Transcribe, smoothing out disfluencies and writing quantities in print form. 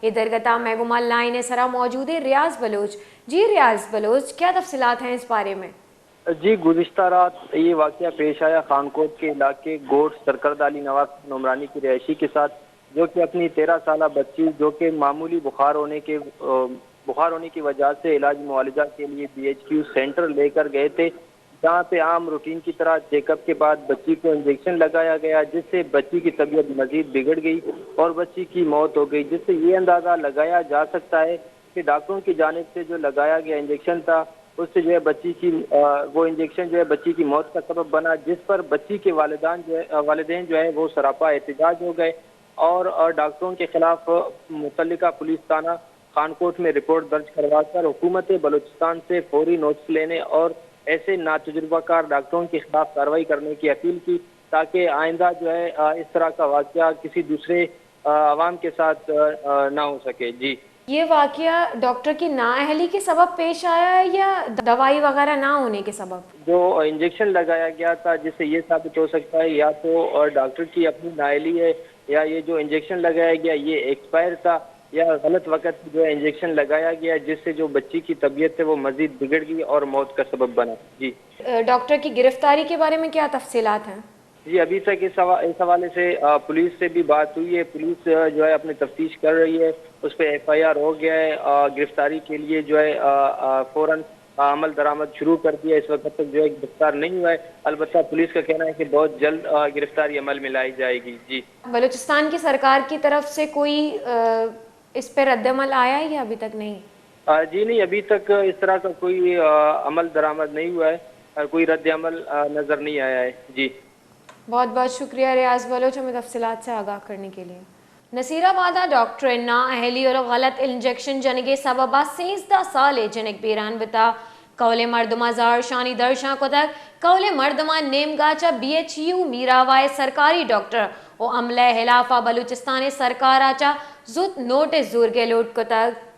इधर गता महगुमा लाइन सरा मौजूद है रियाज बलोच। जी रियाज बलोच, क्या तफसीलात हैं इस बारे में? जी, गुज़िश्ता रात ये वाक़या पेश आया खानकोट के इलाके गोट सरकरदा अली नवाब नोमरानी की रिहायशी के साथ, जो कि अपनी 13 साला बच्ची जो कि मामूली बुखार होने की वजह से इलाज मुआलजा के लिए BHQ सेंटर लेकर गए थे, जहाँ पे आम रूटीन की तरह चेकअप के बाद बच्ची को इंजेक्शन लगाया गया, जिससे बच्ची की तबीयत मजीद बिगड़ गई और बच्ची की मौत हो गई, जिससे ये अंदाज़ा लगाया जा सकता है कि डॉक्टरों की जानिब से जो लगाया गया इंजेक्शन था, उससे जो है बच्ची की वो इंजेक्शन जो है बच्ची की मौत का सबब बना, जिस पर बच्ची के वालिदैन जो है वो सरापा एहतजाज हो गए और डॉक्टरों के खिलाफ मुतल्लिका पुलिस थाना खानकोट में रिपोर्ट दर्ज करवाकर हुकूमत बलूचिस्तान से फौरी नोटिस लेने और ऐसे नातजुर्बाकार डॉक्टरों के खिलाफ कार्रवाई करने की अपील की, ताकि आइंदा जो है इस तरह का वाक़या किसी दूसरे आवाम के साथ ना हो सके। जी, ये वाकया डॉक्टर की नाअहली के सबब पेश आया है या दवाई वगैरह ना होने के सबब? जो इंजेक्शन लगाया गया था, जिससे ये साबित हो सकता है या तो डॉक्टर की अपनी नाअहली है, या ये जो इंजेक्शन लगाया गया ये एक्सपायर था, या गलत वक्त जो है इंजेक्शन लगाया गया, जिससे जो बच्ची की तबीयत है वो मजीद बिगड़ गई और मौत का सबब बना। जी, डॉक्टर की गिरफ्तारी के बारे में क्या तफसीलात हैं? जी, अभी तक इस हवाले से पुलिस से भी बात हुई है। पुलिस जो है अपनी तफ्तीश कर रही है, उस पर FIR हो गया है। गिरफ्तारी के लिए जो है फौरन अमल दरामद शुरू कर दिया। इस वक्त तक जो है गिरफ्तार नहीं हुआ है, अलबत्ता पुलिस का कहना है कि बहुत जल्द गिरफ्तारी अमल में लाई जाएगी। जी, बलूचिस्तान की सरकार की तरफ से कोई इस पर रद्दमल आया है या अभी तक नहीं? जी नहीं, अभी तक इस तरह का कोई अमल दरामद नहीं हुआ है, कोई रद्द अमल नज़र नहीं आया है। जी, बहुत बहुत शुक्रिया रियाज बलोच हमें तफसीलात से आगाह करने के लिए। नसीराबादा डॉक्टर नाअहली और गलत इंजेक्शन जनगे सबबा 13 साल जनक बेरान बता कौले मर्दमा जार शानी दर्शा को तक कौले मर्दमा नेमगाचा BHU मीरावाय सरकारी डॉक्टर और अमले हिलाफा बलूचिस्तान सरकार आचा जुत नोटिस जोर के लोट को तक